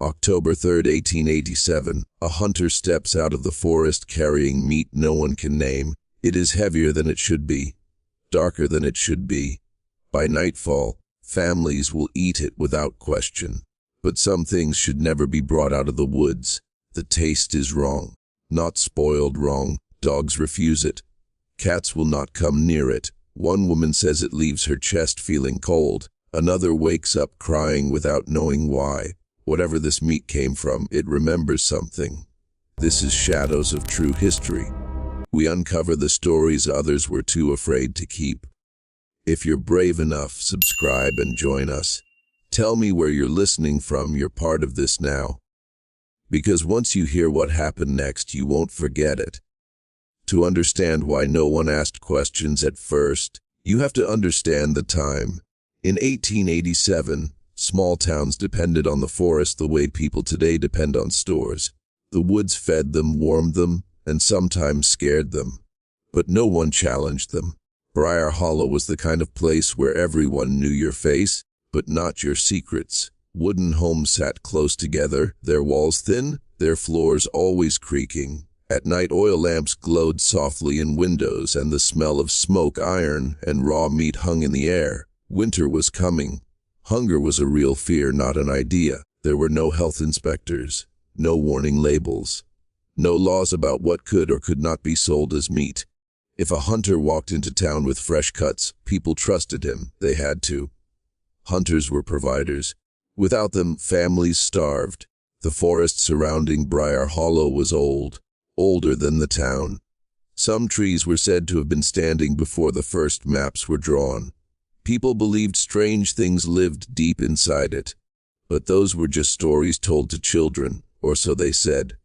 October 3, 1887, a hunter steps out of the forest carrying meat no one can name. It is heavier than it should be, darker than it should be. By nightfall, families will eat it without question. But some things should never be brought out of the woods. The taste is wrong, not spoiled wrong. Dogs refuse it. Cats will not come near it. One woman says it leaves her chest feeling cold. Another wakes up crying without knowing why. Whatever this meat came from, it remembers something. This is Shadows of True History. We uncover the stories others were too afraid to keep. If you're brave enough, subscribe and join us. Tell me where you're listening from. You're part of this now. Because once you hear what happened next, you won't forget it. To understand why no one asked questions at first, you have to understand the time. In 1887, small towns depended on the forest the way people today depend on stores. The woods fed them, warmed them, and sometimes scared them. But no one challenged them. Briar Hollow was the kind of place where everyone knew your face, but not your secrets. Wooden homes sat close together, their walls thin, their floors always creaking. At night, oil lamps glowed softly in windows, and the smell of smoke, iron, and raw meat hung in the air. Winter was coming. Hunger was a real fear, not an idea. There were no health inspectors, no warning labels, no laws about what could or could not be sold as meat. If a hunter walked into town with fresh cuts, people trusted him. They had to. Hunters were providers. Without them, families starved. The forest surrounding Briar Hollow was old, older than the town. Some trees were said to have been standing before the first maps were drawn. People believed strange things lived deep inside it. But those were just stories told to children, or so they said.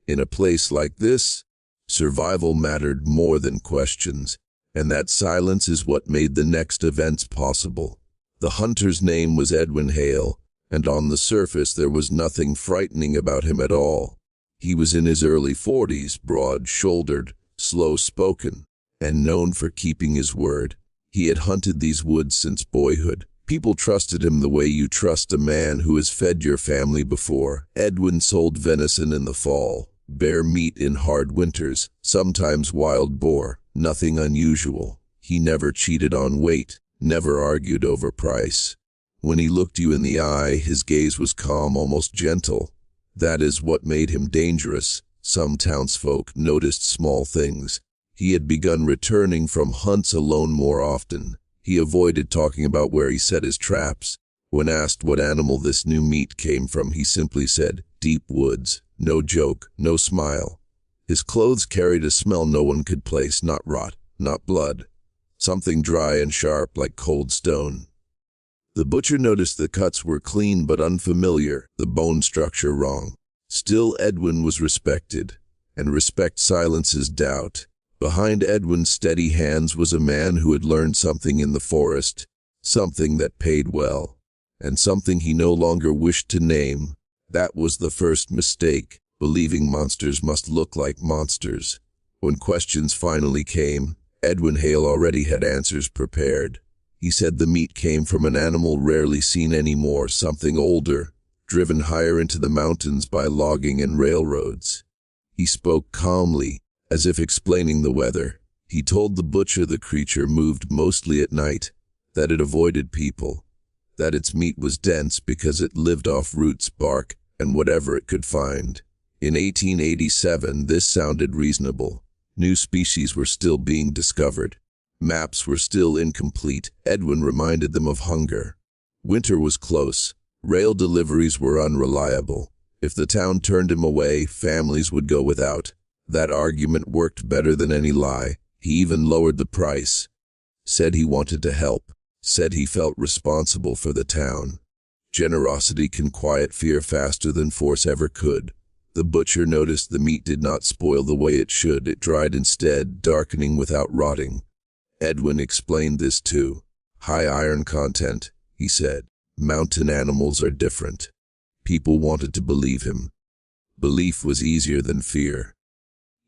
In a place like this, survival mattered more than questions, and that silence is what made the next events possible. The hunter's name was Edwin Hale, and on the surface there was nothing frightening about him at all. He was in his early 40s, broad-shouldered, slow-spoken, and known for keeping his word. He had hunted these woods since boyhood. People trusted him the way you trust a man who has fed your family before. Edwin sold venison in the fall, bear meat in hard winters, sometimes wild boar. Nothing unusual. He never cheated on weight, never argued over price. When he looked you in the eye, his gaze was calm, almost gentle. That is what made him dangerous. Some townsfolk noticed small things. He had begun returning from hunts alone more often. He avoided talking about where he set his traps. When asked what animal this new meat came from, he simply said, "Deep woods." No joke, no smile. His clothes carried a smell no one could place, not rot, not blood. Something dry and sharp like cold stone. The butcher noticed the cuts were clean but unfamiliar, the bone structure wrong. Still, Edwin was respected, and respect silences doubt. Behind Edwin's steady hands was a man who had learned something in the forest, something that paid well, and something he no longer wished to name. That was the first mistake, believing monsters must look like monsters. When questions finally came, Edwin Hale already had answers prepared. He said the meat came from an animal rarely seen anymore, something older, driven higher into the mountains by logging and railroads. He spoke calmly, as if explaining the weather. He told the butcher the creature moved mostly at night, that it avoided people, that its meat was dense because it lived off roots, bark, and whatever it could find. In 1887, this sounded reasonable. New species were still being discovered. Maps were still incomplete. Edwin reminded them of hunger. Winter was close. Rail deliveries were unreliable. If the town turned him away, families would go without. That argument worked better than any lie. He even lowered the price. Said he wanted to help. Said he felt responsible for the town. Generosity can quiet fear faster than force ever could. The butcher noticed the meat did not spoil the way it should. It dried instead, darkening without rotting. Edwin explained this too. High iron content, he said. Mountain animals are different. People wanted to believe him. Belief was easier than fear.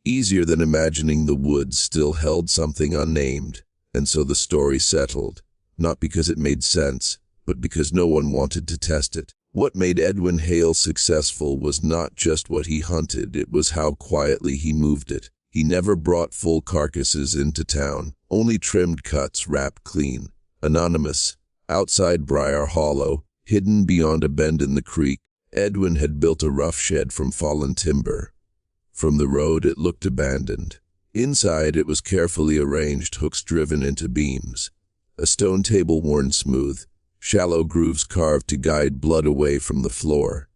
Easier than imagining the woods still held something unnamed. And so the story settled. Not because it made sense, but because no one wanted to test it. What made Edwin Hale successful was not just what he hunted, it was how quietly he moved it. He never brought full carcasses into town, only trimmed cuts wrapped clean. Anonymous, outside Briar Hollow, hidden beyond a bend in the creek, Edwin had built a rough shed from fallen timber. From the road it looked abandoned. Inside it was carefully arranged, hooks driven into beams. A stone table worn smooth, shallow grooves carved to guide blood away from the floor.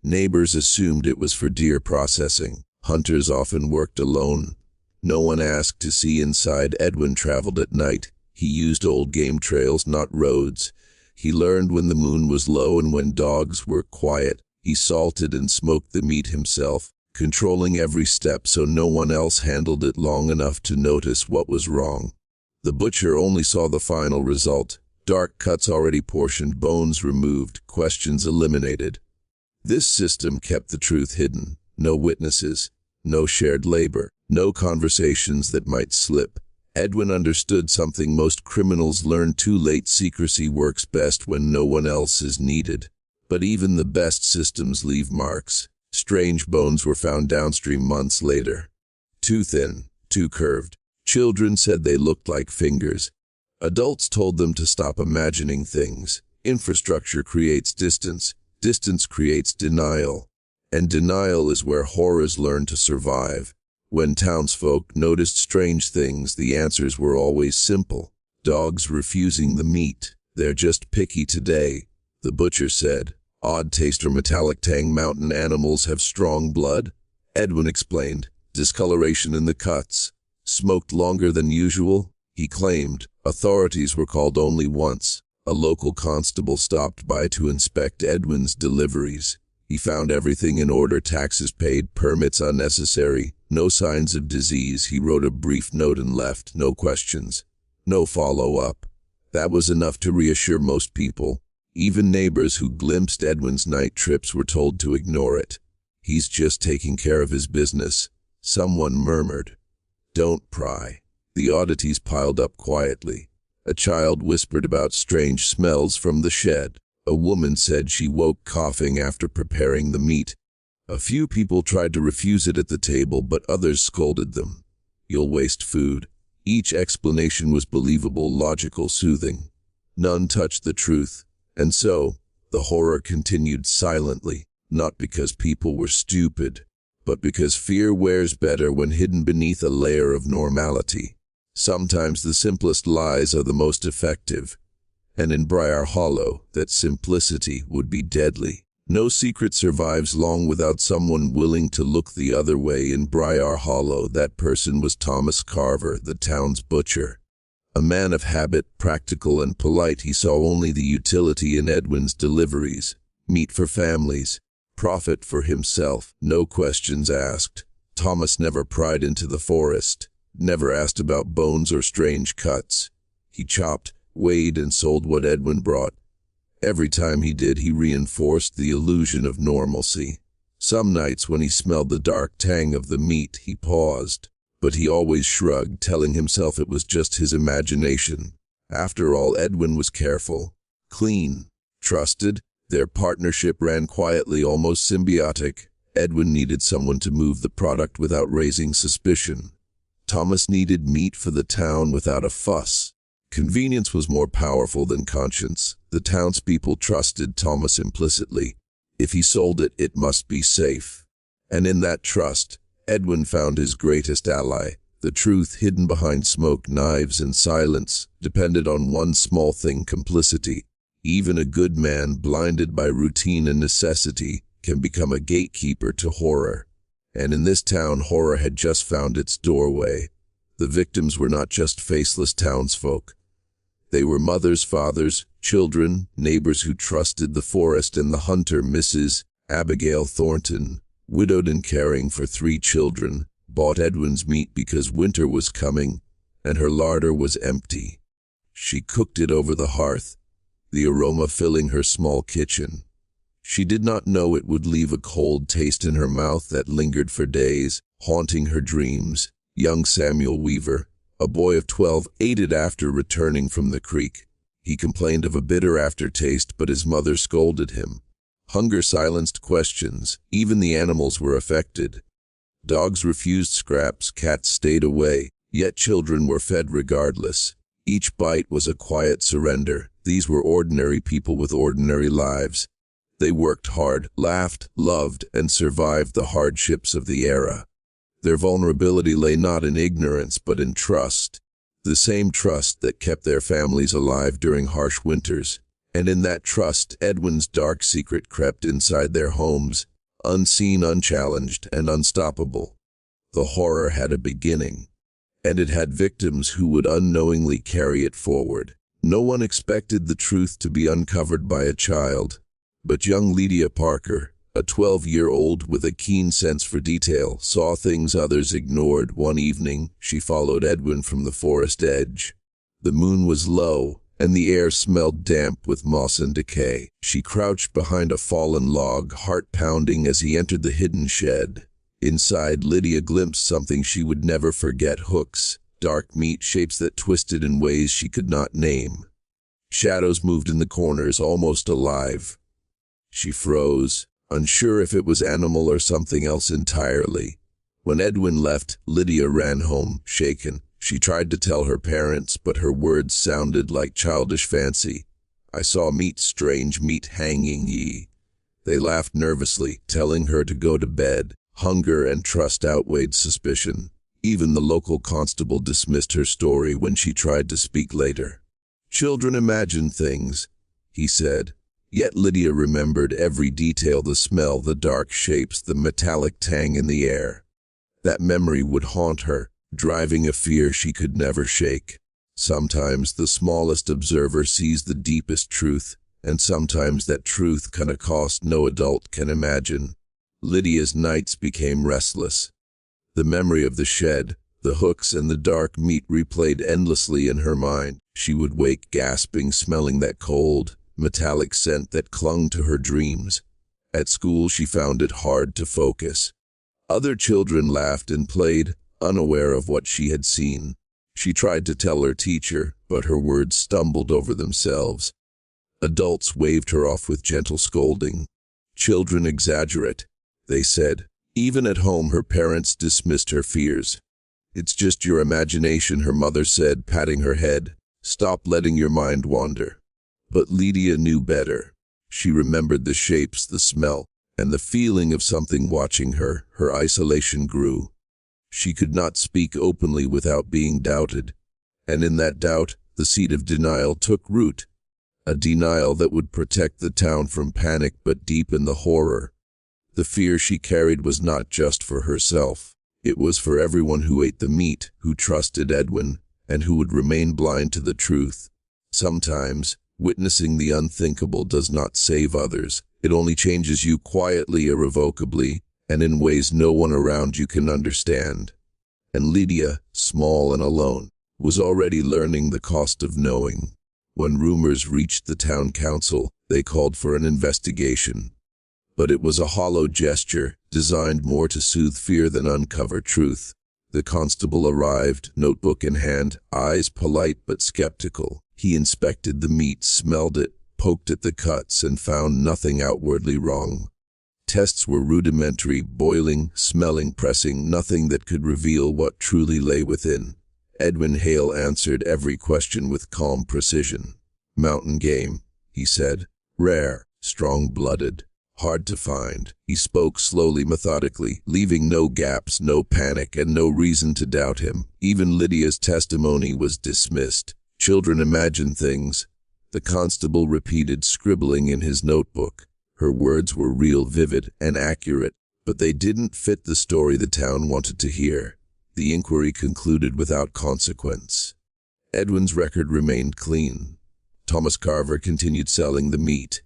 Neighbors assumed it was for deer processing. Hunters often worked alone. No one asked to see inside. Edwin traveled at night. He used old game trails, not roads. He learned when the moon was low and when dogs were quiet. He salted and smoked the meat himself, controlling every step so no one else handled it long enough to notice what was wrong. The butcher only saw the final result. Dark cuts already portioned, bones removed, questions eliminated. This system kept the truth hidden. No witnesses, no shared labor, no conversations that might slip. Edwin understood something most criminals learn too late: secrecy works best when no one else is needed. But even the best systems leave marks. Strange bones were found downstream months later. Too thin, too curved. Children said they looked like fingers. Adults told them to stop imagining things. Infrastructure creates distance. Distance creates denial. And denial is where horrors learn to survive. When townsfolk noticed strange things, the answers were always simple. Dogs refusing the meat. They're just picky today, the butcher said. Odd taste or metallic tang. Mountain animals have strong blood, Edwin explained. Discoloration in the cuts. Smoked longer than usual, he claimed. Authorities were called only once. A local constable stopped by to inspect Edwin's deliveries. He found everything in order, taxes paid, permits unnecessary, no signs of disease. He wrote a brief note and left. No questions, no follow-up. That was enough to reassure most people. Even neighbors who glimpsed Edwin's night trips were told to ignore it. He's just taking care of his business, someone murmured. Don't pry. The oddities piled up quietly. A child whispered about strange smells from the shed. A woman said she woke coughing after preparing the meat. A few people tried to refuse it at the table, but others scolded them. You'll waste food. Each explanation was believable, logical, soothing. None touched the truth. And so, the horror continued silently, not because people were stupid, but because fear wears better when hidden beneath a layer of normality. Sometimes the simplest lies are the most effective. And in Briar Hollow, that simplicity would be deadly. No secret survives long without someone willing to look the other way. In Briar Hollow, that person was Thomas Carver, the town's butcher. A man of habit, practical and polite, he saw only the utility in Edwin's deliveries. Meat for families, profit for himself, no questions asked. Thomas never pried into the forest, never asked about bones or strange cuts. He chopped, weighed, and sold what Edwin brought. Every time he did, he reinforced the illusion of normalcy. Some nights when he smelled the dark tang of the meat, he paused. But he always shrugged, telling himself it was just his imagination. After all, Edwin was careful, clean, trusted. Their partnership ran quietly, almost symbiotic. Edwin needed someone to move the product without raising suspicion. Thomas needed meat for the town without a fuss. Convenience was more powerful than conscience. The townspeople trusted Thomas implicitly. If he sold it, it must be safe. And in that trust, Edwin found his greatest ally. The truth hidden behind smoke, knives, and silence depended on one small thing: complicity. Even a good man, blinded by routine and necessity, can become a gatekeeper to horror. And in this town, horror had just found its doorway. The victims were not just faceless townsfolk. They were mothers, fathers, children, neighbors who trusted the forest and the hunter. Mrs. Abigail Thornton, widowed and caring for 3 children, bought Edwin's meat because winter was coming, and her larder was empty. She cooked it over the hearth, the aroma filling her small kitchen. She did not know it would leave a cold taste in her mouth that lingered for days, haunting her dreams. Young Samuel Weaver, a boy of 12, ate it after returning from the creek. He complained of a bitter aftertaste, but his mother scolded him. Hunger silenced questions. Even the animals were affected. Dogs refused scraps, cats stayed away, yet children were fed regardless. Each bite was a quiet surrender. These were ordinary people with ordinary lives. They worked hard, laughed, loved, and survived the hardships of the era. Their vulnerability lay not in ignorance but in trust. The same trust that kept their families alive during harsh winters. And in that trust, Edwin's dark secret crept inside their homes, unseen, unchallenged, and unstoppable. The horror had a beginning, and it had victims who would unknowingly carry it forward. No one expected the truth to be uncovered by a child, but young Lydia Parker, a 12-year-old with a keen sense for detail, saw things others ignored. One evening, she followed Edwin from the forest edge. The moon was low, and the air smelled damp with moss and decay. She crouched behind a fallen log, heart pounding as he entered the hidden shed. Inside, Lydia glimpsed something she would never forget: hooks, dark meat shapes that twisted in ways she could not name. Shadows moved in the corners, almost alive. She froze, unsure if it was animal or something else entirely. When Edwin left, Lydia ran home, shaken. She tried to tell her parents, but her words sounded like childish fancy. "I saw meat, strange meat hanging ye." They laughed nervously, telling her to go to bed. Hunger and trust outweighed suspicion. Even the local constable dismissed her story when she tried to speak later. "Children imagine things," he said. Yet Lydia remembered every detail: the smell, the dark shapes, the metallic tang in the air. That memory would haunt her, driving a fear she could never shake. Sometimes the smallest observer sees the deepest truth, and sometimes that truth can a cost no adult can imagine. Lydia's nights became restless. The memory of the shed, the hooks, and the dark meat replayed endlessly in her mind. She would wake gasping, smelling that cold, metallic scent that clung to her dreams. At school, she found it hard to focus. Other children laughed and played, unaware of what she had seen. She tried to tell her teacher, but her words stumbled over themselves. Adults waved her off with gentle scolding. "Children exaggerate," they said. Even at home, her parents dismissed her fears. "It's just your imagination," her mother said, patting her head. "Stop letting your mind wander." But Lydia knew better. She remembered the shapes, the smell, and the feeling of something watching her. Her isolation grew. She could not speak openly without being doubted. And in that doubt, the seed of denial took root. A denial that would protect the town from panic but deepen the horror. The fear she carried was not just for herself. It was for everyone who ate the meat, who trusted Edwin, and who would remain blind to the truth. Sometimes, witnessing the unthinkable does not save others. It only changes you quietly, irrevocably, and in ways no one around you can understand. And Lydia, small and alone, was already learning the cost of knowing. When rumors reached the town council, they called for an investigation. But it was a hollow gesture, designed more to soothe fear than uncover truth. The constable arrived, notebook in hand, eyes polite but skeptical. He inspected the meat, smelled it, poked at the cuts, and found nothing outwardly wrong. Tests were rudimentary: boiling, smelling, pressing, nothing that could reveal what truly lay within. Edwin Hale answered every question with calm precision. "Mountain game," he said. "Rare, strong-blooded, hard to find." He spoke slowly, methodically, leaving no gaps, no panic, and no reason to doubt him. Even Lydia's testimony was dismissed. "Children imagine things," the constable repeated, scribbling in his notebook. Her words were real, vivid, and accurate, but they didn't fit the story the town wanted to hear. The inquiry concluded without consequence. Edwin's record remained clean. Thomas Carver continued selling the meat.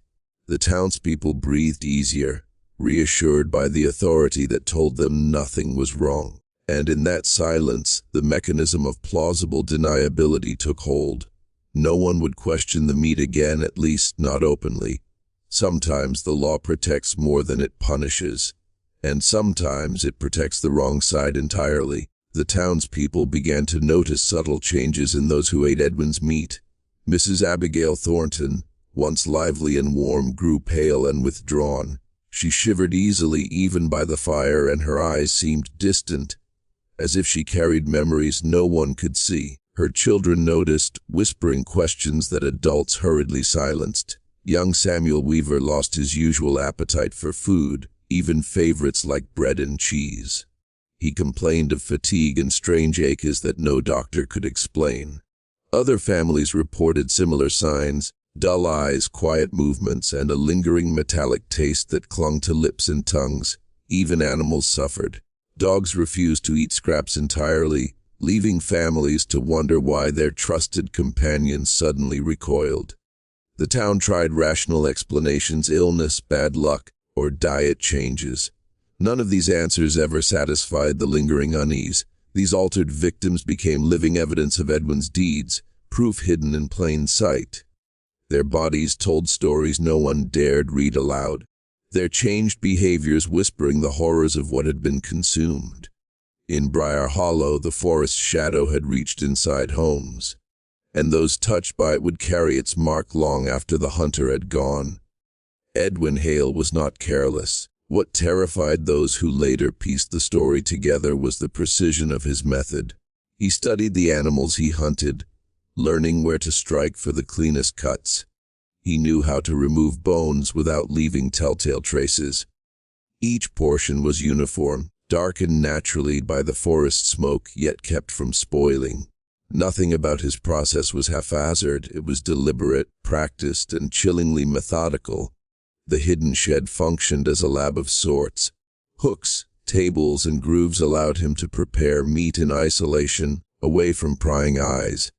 The townspeople breathed easier, reassured by the authority that told them nothing was wrong. And in that silence, the mechanism of plausible deniability took hold. No one would question the meat again, at least not openly. Sometimes the law protects more than it punishes, and sometimes it protects the wrong side entirely. The townspeople began to notice subtle changes in those who ate Edwin's meat. Mrs. Abigail Thornton, once lively and warm, grew pale and withdrawn. She shivered easily even by the fire, and her eyes seemed distant, as if she carried memories no one could see. Her children noticed, whispering questions that adults hurriedly silenced. Young Samuel Weaver lost his usual appetite for food, even favorites like bread and cheese. He complained of fatigue and strange aches that no doctor could explain. Other families reported similar signs: dull eyes, quiet movements, and a lingering metallic taste that clung to lips and tongues. Even animals suffered. Dogs refused to eat scraps entirely, leaving families to wonder why their trusted companions suddenly recoiled. The town tried rational explanations: illness, bad luck, or diet changes. None of these answers ever satisfied the lingering unease. These altered victims became living evidence of Edwin's deeds, proof hidden in plain sight. Their bodies told stories no one dared read aloud, their changed behaviors whispering the horrors of what had been consumed. In Briar Hollow, the forest's shadow had reached inside homes, and those touched by it would carry its mark long after the hunter had gone. Edwin Hale was not careless. What terrified those who later pieced the story together was the precision of his method. He studied the animals he hunted, learning where to strike for the cleanest cuts. He knew how to remove bones without leaving telltale traces. Each portion was uniform, darkened naturally by the forest smoke, yet kept from spoiling. Nothing about his process was haphazard. It was deliberate, practiced, and chillingly methodical. The hidden shed functioned as a lab of sorts. Hooks, tables, and grooves allowed him to prepare meat in isolation, away from prying eyes.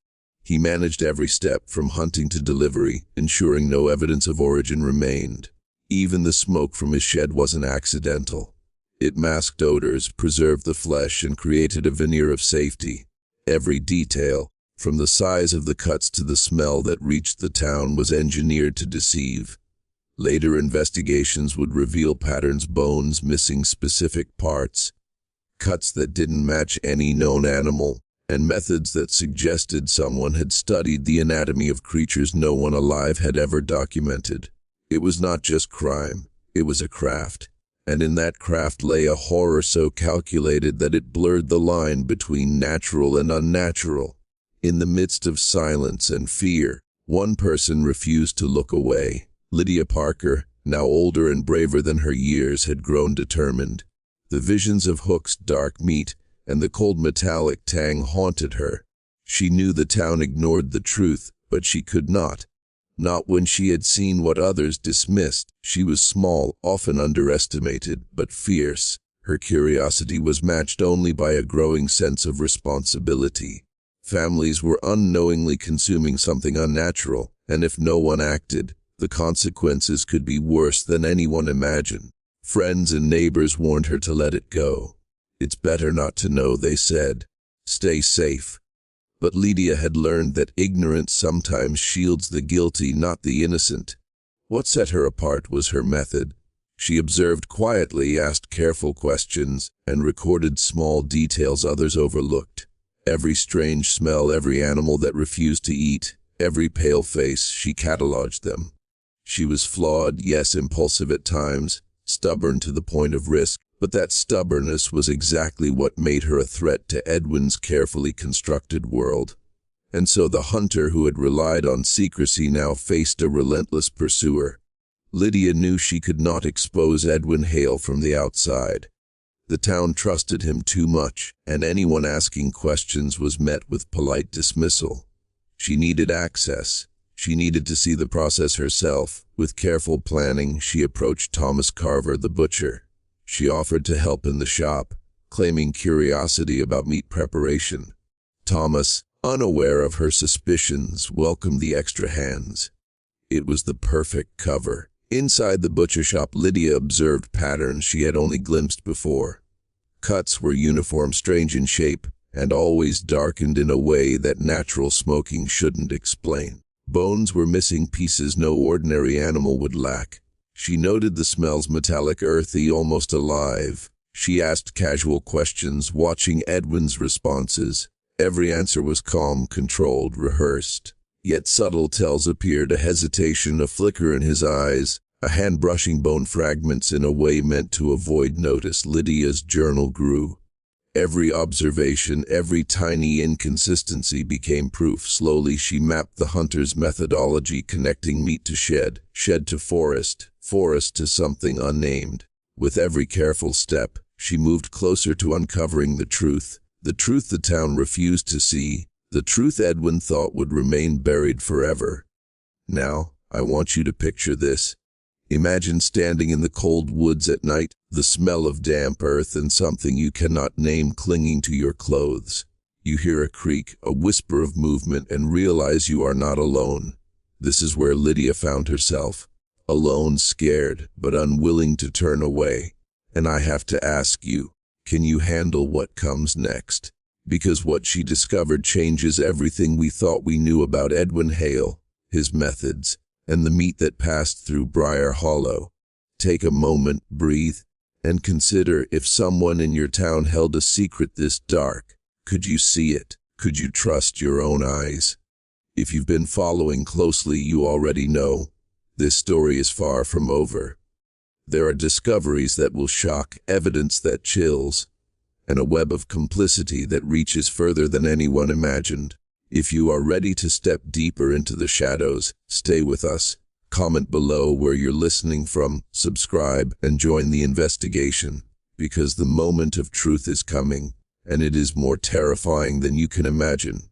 He managed every step from hunting to delivery, ensuring no evidence of origin remained. Even the smoke from his shed wasn't accidental. It masked odors, preserved the flesh, and created a veneer of safety. Every detail, from the size of the cuts to the smell that reached the town, was engineered to deceive. Later investigations would reveal patterns: bones missing specific parts, cuts that didn't match any known animal, and methods that suggested someone had studied the anatomy of creatures no one alive had ever documented. It was not just crime, it was a craft. And in that craft lay a horror so calculated that it blurred the line between natural and unnatural. In the midst of silence and fear, one person refused to look away. Lydia Parker, now older and braver than her years, had grown determined. The visions of Hook's dark meat and the cold metallic tang haunted her. She knew the town ignored the truth, but she could not. Not when she had seen what others dismissed. She was small, often underestimated, but fierce. Her curiosity was matched only by a growing sense of responsibility. Families were unknowingly consuming something unnatural, and if no one acted, the consequences could be worse than anyone imagined. Friends and neighbors warned her to let it go. "It's better not to know," they said. "Stay safe." But Lydia had learned that ignorance sometimes shields the guilty, not the innocent. What set her apart was her method. She observed quietly, asked careful questions, and recorded small details others overlooked. Every strange smell, every animal that refused to eat, every pale face, she cataloged them. She was flawed, yes, impulsive at times, stubborn to the point of risk, but that stubbornness was exactly what made her a threat to Edwin's carefully constructed world. And so the hunter who had relied on secrecy now faced a relentless pursuer. Lydia knew she could not expose Edwin Hale from the outside. The town trusted him too much, and anyone asking questions was met with polite dismissal. She needed access. She needed to see the process herself. With careful planning, she approached Thomas Carver, the butcher. She offered to help in the shop, claiming curiosity about meat preparation. Thomas, unaware of her suspicions, welcomed the extra hands. It was the perfect cover. Inside the butcher shop, Lydia observed patterns she had only glimpsed before. Cuts were uniform, strange in shape, and always darkened in a way that natural smoking shouldn't explain. Bones were missing, pieces no ordinary animal would lack. She noted the smells: metallic, earthy, almost alive. She asked casual questions, watching Edwin's responses. Every answer was calm, controlled, rehearsed. Yet subtle tells appeared, a hesitation, a flicker in his eyes, a hand brushing bone fragments in a way meant to avoid notice. Lydia's journal grew. Every observation, every tiny inconsistency became proof. Slowly she mapped the hunter's methodology, connecting meat to shed, shed to forest, forest to something unnamed. With every careful step, she moved closer to uncovering the truth the town refused to see, the truth Edwin thought would remain buried forever. Now, I want you to picture this. Imagine standing in the cold woods at night, the smell of damp earth and something you cannot name clinging to your clothes. You hear a creak, a whisper of movement, and realize you are not alone. This is where Lydia found herself. Alone, scared, but unwilling to turn away. And I have to ask you, can you handle what comes next? Because what she discovered changes everything we thought we knew about Edwin Hale, his methods, and the meat that passed through Briar Hollow. Take a moment, breathe, and consider, if someone in your town held a secret this dark, could you see it? Could you trust your own eyes? If you've been following closely, you already know, this story is far from over. There are discoveries that will shock, evidence that chills, and a web of complicity that reaches further than anyone imagined. If you are ready to step deeper into the shadows, stay with us. Comment below where you're listening from, subscribe, and join the investigation, because the moment of truth is coming, and it is more terrifying than you can imagine.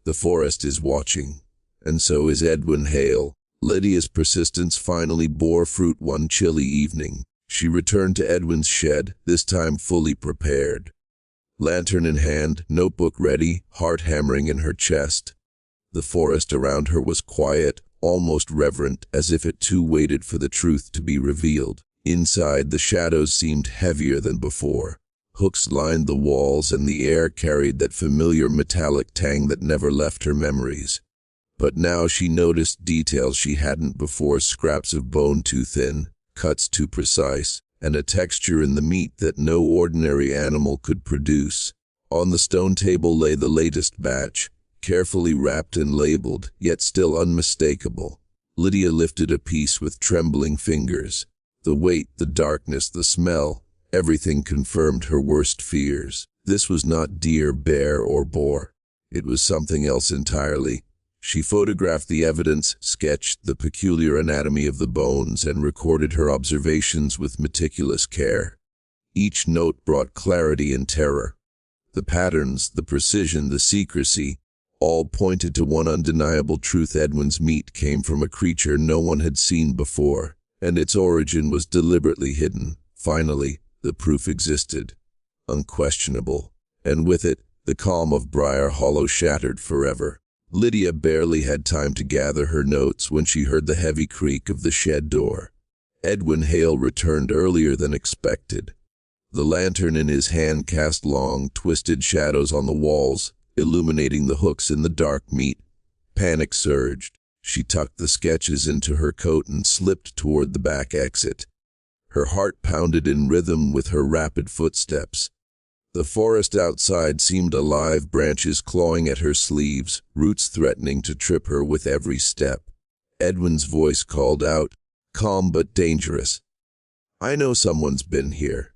The forest is watching, and so is Edwin Hale. Lydia's persistence finally bore fruit one chilly evening. She returned to Edwin's shed, this time fully prepared. Lantern in hand, notebook ready, heart hammering in her chest. The forest around her was quiet, almost reverent, as if it too waited for the truth to be revealed. Inside, the shadows seemed heavier than before. Hooks lined the walls, and the air carried that familiar metallic tang that never left her memories. But now she noticed details she hadn't before: scraps of bone too thin, cuts too precise, and a texture in the meat that no ordinary animal could produce. On the stone table lay the latest batch, carefully wrapped and labeled, yet still unmistakable. Lydia lifted a piece with trembling fingers. The weight, the darkness, the smell, everything confirmed her worst fears. This was not deer, bear, or boar. It was something else entirely. She photographed the evidence, sketched the peculiar anatomy of the bones, and recorded her observations with meticulous care. Each note brought clarity and terror. The patterns, the precision, the secrecy, all pointed to one undeniable truth: Edwin's meat came from a creature no one had seen before, and its origin was deliberately hidden. Finally, the proof existed, unquestionable, and with it, the calm of Briar Hollow shattered forever. Lydia barely had time to gather her notes when she heard the heavy creak of the shed door. Edwin Hale returned earlier than expected. The lantern in his hand cast long, twisted shadows on the walls, illuminating the hooks in the dark meat. Panic surged. She tucked the sketches into her coat and slipped toward the back exit. Her heart pounded in rhythm with her rapid footsteps. The forest outside seemed alive, branches clawing at her sleeves, roots threatening to trip her with every step. Edwin's voice called out, calm but dangerous. "I know someone's been here."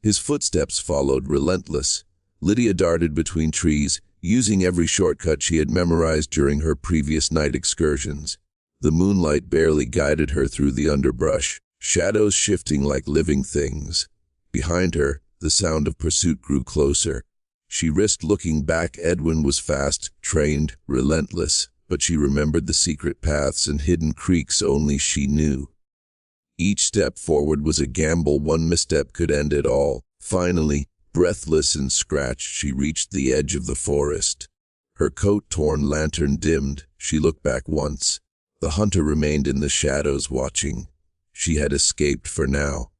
His footsteps followed, relentless. Lydia darted between trees, using every shortcut she had memorized during her previous night excursions. The moonlight barely guided her through the underbrush, shadows shifting like living things. Behind her, the sound of pursuit grew closer. She risked looking back. Edwin was fast, trained, relentless, but she remembered the secret paths and hidden creeks only she knew. Each step forward was a gamble. One misstep could end it all. Finally, breathless and scratched, she reached the edge of the forest. Her coat torn, lantern dimmed. She looked back once. The hunter remained in the shadows, watching. She had escaped for now.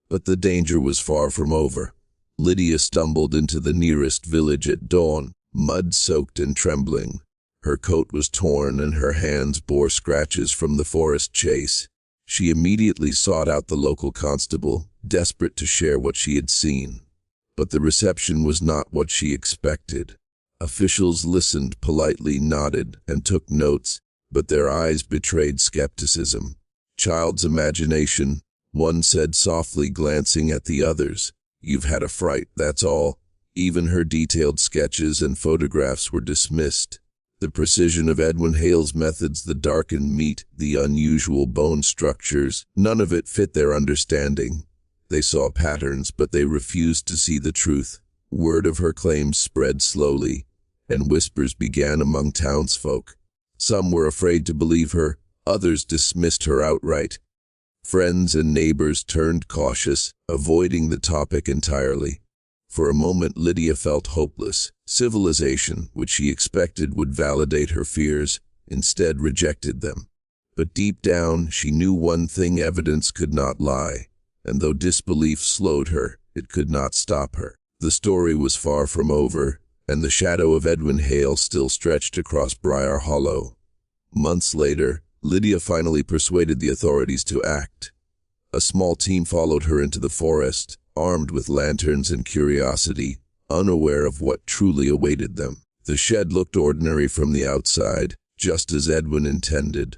But the danger was far from over. Lydia stumbled into the nearest village at dawn, mud-soaked and trembling. Her coat was torn and her hands bore scratches from the forest chase. She immediately sought out the local constable, desperate to share what she had seen. But the reception was not what she expected. Officials listened, politely nodded, and took notes, but their eyes betrayed skepticism. "Child's imagination," one said softly, glancing at the others. "You've had a fright, that's all." Even her detailed sketches and photographs were dismissed. The precision of Edwin Hale's methods, the darkened meat, the unusual bone structures, none of it fit their understanding. They saw patterns, but they refused to see the truth. Word of her claims spread slowly, and whispers began among townsfolk. Some were afraid to believe her, others dismissed her outright. Friends and neighbors turned cautious, avoiding the topic entirely. For a moment Lydia felt hopeless. Civilization, which she expected would validate her fears, instead rejected them. But deep down, she knew one thing: evidence could not lie. And though disbelief slowed her, it could not stop her. The story was far from over, and the shadow of Edwin Hale still stretched across Briar Hollow. Months later, Lydia finally persuaded the authorities to act. A small team followed her into the forest, armed with lanterns and curiosity, unaware of what truly awaited them. The shed looked ordinary from the outside, just as Edwin intended.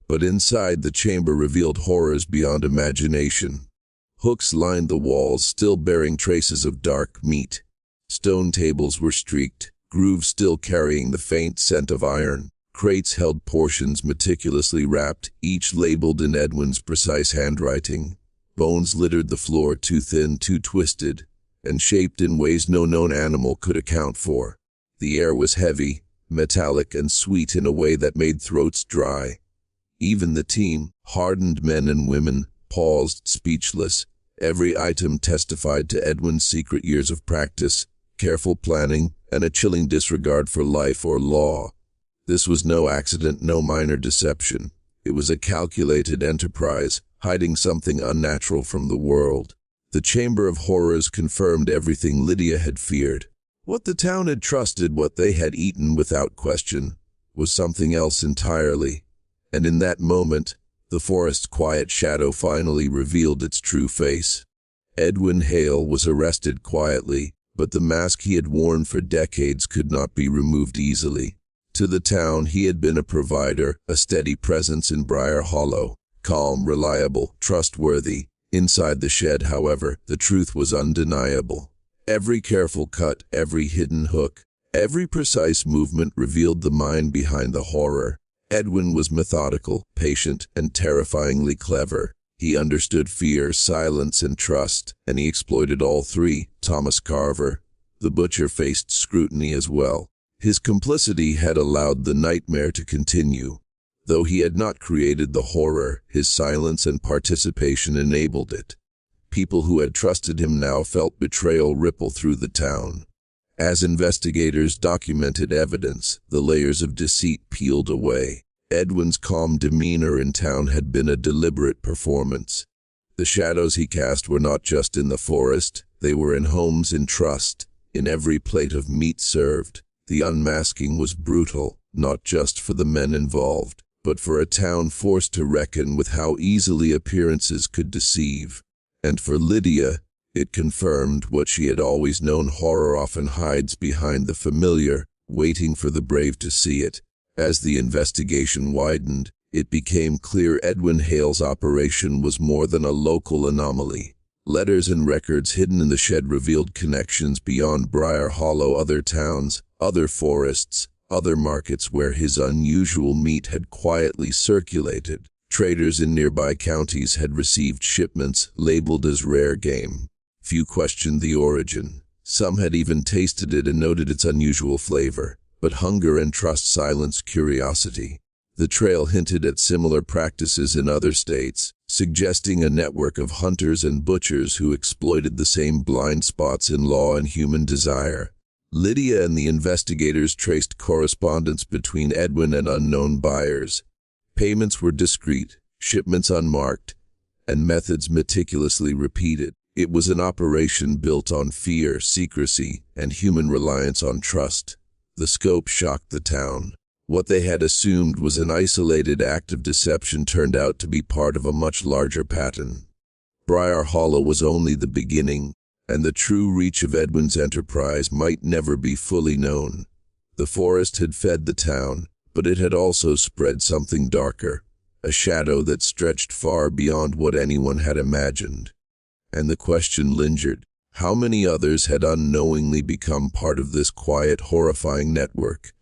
But inside, the chamber revealed horrors beyond imagination. Hooks lined the walls, still bearing traces of dark meat. Stone tables were streaked, grooves still carrying the faint scent of iron. Crates held portions meticulously wrapped, each labeled in Edwin's precise handwriting. Bones littered the floor, too thin, too twisted, and shaped in ways no known animal could account for. The air was heavy, metallic, and sweet in a way that made throats dry. Even the team, hardened men and women, paused, speechless. Every item testified to Edwin's secret years of practice, careful planning, and a chilling disregard for life or law. This was no accident, no minor deception. It was a calculated enterprise, hiding something unnatural from the world. The Chamber of Horrors confirmed everything Lydia had feared. What the town had trusted, what they had eaten without question, was something else entirely. And in that moment, the forest's quiet shadow finally revealed its true face. Edwin Hale was arrested quietly, but the mask he had worn for decades could not be removed easily. To the town, he had been a provider, a steady presence in Briar Hollow, calm, reliable, trustworthy. Inside the shed, however, the truth was undeniable. Every careful cut, every hidden hook, every precise movement revealed the mind behind the horror. Edwin was methodical, patient, and terrifyingly clever. He understood fear, silence, and trust, and he exploited all three. Thomas Carver, the butcher, faced scrutiny as well. His complicity had allowed the nightmare to continue. Though he had not created the horror, his silence and participation enabled it. People who had trusted him now felt betrayal ripple through the town. As investigators documented evidence, the layers of deceit peeled away. Edwin's calm demeanor in town had been a deliberate performance. The shadows he cast were not just in the forest, they were in homes, in trust, in every plate of meat served. The unmasking was brutal, not just for the men involved, but for a town forced to reckon with how easily appearances could deceive. And for Lydia, it confirmed what she had always known: horror often hides behind the familiar, waiting for the brave to see it. As the investigation widened, it became clear Edwin Hale's operation was more than a local anomaly. Letters and records hidden in the shed revealed connections beyond Briar Hollow, other towns, other forests, other markets where his unusual meat had quietly circulated. Traders in nearby counties had received shipments labeled as rare game. Few questioned the origin. Some had even tasted it and noted its unusual flavor. But hunger and trust silenced curiosity. The trail hinted at similar practices in other states, suggesting a network of hunters and butchers who exploited the same blind spots in law and human desire. Lydia and the investigators traced correspondence between Edwin and unknown buyers. Payments were discreet, shipments unmarked, and methods meticulously repeated. It was an operation built on fear, secrecy, and human reliance on trust. The scope shocked the town. What they had assumed was an isolated act of deception turned out to be part of a much larger pattern. Briar Hollow was only the beginning, and the true reach of Edwin's enterprise might never be fully known. The forest had fed the town, but it had also spread something darker, a shadow that stretched far beyond what anyone had imagined. And the question lingered: how many others had unknowingly become part of this quiet, horrifying network?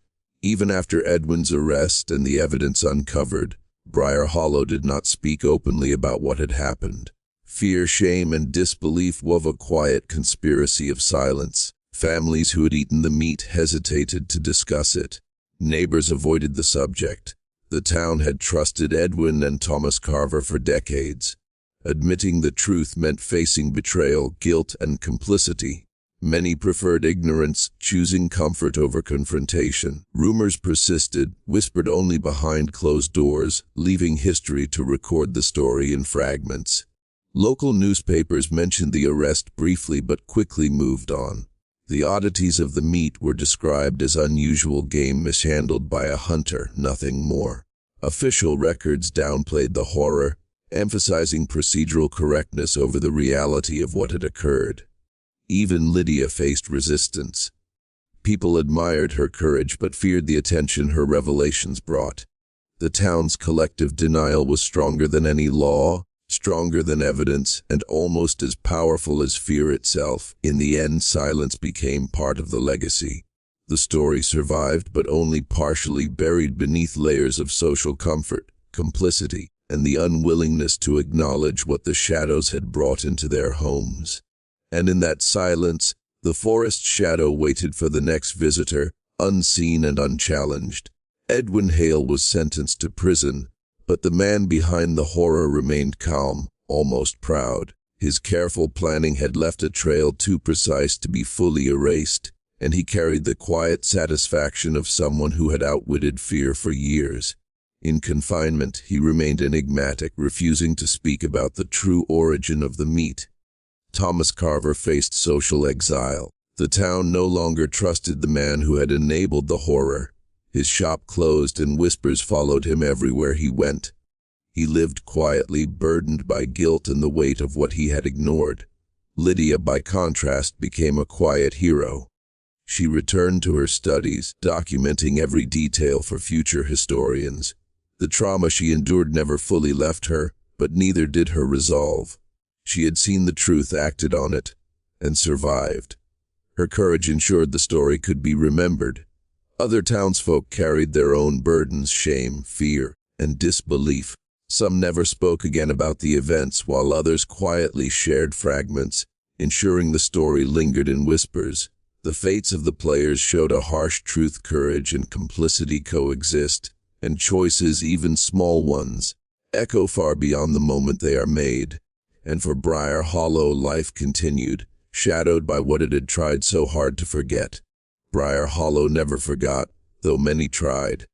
Even after Edwin's arrest and the evidence uncovered, Briar Hollow did not speak openly about what had happened. Fear, shame, and disbelief wove a quiet conspiracy of silence. Families who had eaten the meat hesitated to discuss it. Neighbors avoided the subject. The town had trusted Edwin and Thomas Carver for decades. Admitting the truth meant facing betrayal, guilt, and complicity. Many preferred ignorance, choosing comfort over confrontation. Rumors persisted, whispered only behind closed doors, leaving history to record the story in fragments. Local newspapers mentioned the arrest briefly but quickly moved on. The oddities of the meat were described as unusual game mishandled by a hunter, nothing more. Official records downplayed the horror, emphasizing procedural correctness over the reality of what had occurred. Even Lydia faced resistance. People admired her courage but feared the attention her revelations brought. The town's collective denial was stronger than any law, stronger than evidence, and almost as powerful as fear itself. In the end, silence became part of the legacy. The story survived, but only partially, buried beneath layers of social comfort, complicity, and the unwillingness to acknowledge what the shadows had brought into their homes. And in that silence, the forest shadow waited for the next visitor, unseen and unchallenged. Edwin Hale was sentenced to prison, but the man behind the horror remained calm, almost proud. His careful planning had left a trail too precise to be fully erased, and he carried the quiet satisfaction of someone who had outwitted fear for years. In confinement, he remained enigmatic, refusing to speak about the true origin of the meat. Thomas Carver faced social exile. The town no longer trusted the man who had enabled the horror. His shop closed and whispers followed him everywhere he went. He lived quietly, burdened by guilt and the weight of what he had ignored. Lydia, by contrast, became a quiet hero. She returned to her studies, documenting every detail for future historians. The trauma she endured never fully left her, but neither did her resolve. She had seen the truth, acted on it, and survived. Her courage ensured the story could be remembered. Other townsfolk carried their own burdens: shame, fear, and disbelief. Some never spoke again about the events, while others quietly shared fragments, ensuring the story lingered in whispers. The fates of the players showed a harsh truth: courage and complicity coexist, and choices, even small ones, echo far beyond the moment they are made. And for Briar Hollow, life continued, shadowed by what it had tried so hard to forget. Briar Hollow never forgot, though many tried.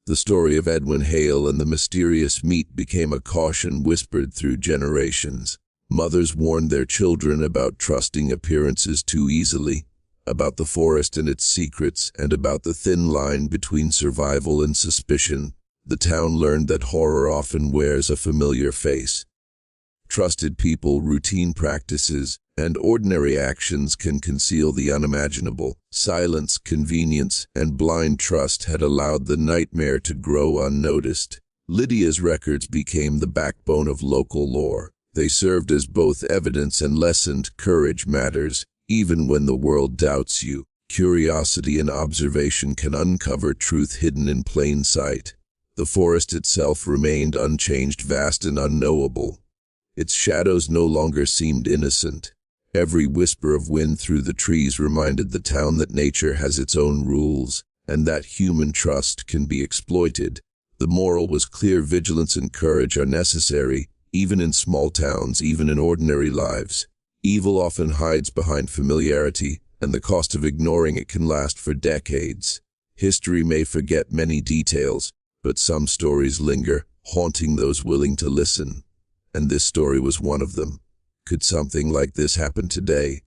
The story of Edwin Hale and the mysterious meat became a caution whispered through generations. Mothers warned their children about trusting appearances too easily, about the forest and its secrets, and about the thin line between survival and suspicion. The town learned that horror often wears a familiar face. Trusted people, routine practices, and ordinary actions can conceal the unimaginable. Silence, convenience, and blind trust had allowed the nightmare to grow unnoticed. Lydia's records became the backbone of local lore. They served as both evidence and lesson: courage matters, even when the world doubts you. Curiosity and observation can uncover truth hidden in plain sight. The forest itself remained unchanged, vast and unknowable. Its shadows no longer seemed innocent. Every whisper of wind through the trees reminded the town that nature has its own rules, and that human trust can be exploited. The moral was clear: vigilance and courage are necessary, even in small towns, even in ordinary lives. Evil often hides behind familiarity, and the cost of ignoring it can last for decades. History may forget many details, but some stories linger, haunting those willing to listen. And this story was one of them. Could something like this happen today?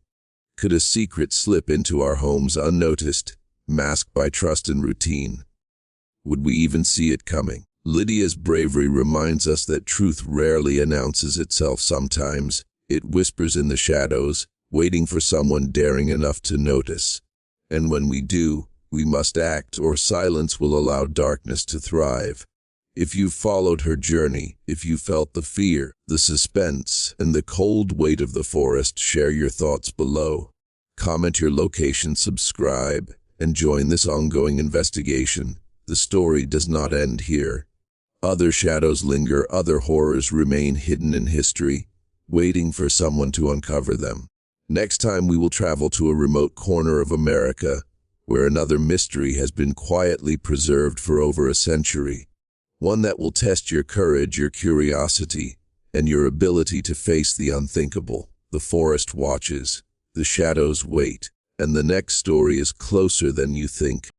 Could a secret slip into our homes unnoticed, masked by trust and routine? Would we even see it coming? Lydia's bravery reminds us that truth rarely announces itself. Sometimes it whispers in the shadows, waiting for someone daring enough to notice. And when we do, We must act, or silence will allow darkness to thrive. If you followed her journey, if you felt the fear, the suspense, and the cold weight of the forest, share your thoughts below. Comment your location, subscribe, and join this ongoing investigation. The story does not end here. Other shadows linger, other horrors remain hidden in history, waiting for someone to uncover them. Next time we will travel to a remote corner of America, where another mystery has been quietly preserved for over a century. One that will test your courage, your curiosity, and your ability to face the unthinkable. The forest watches, the shadows wait, and the next story is closer than you think.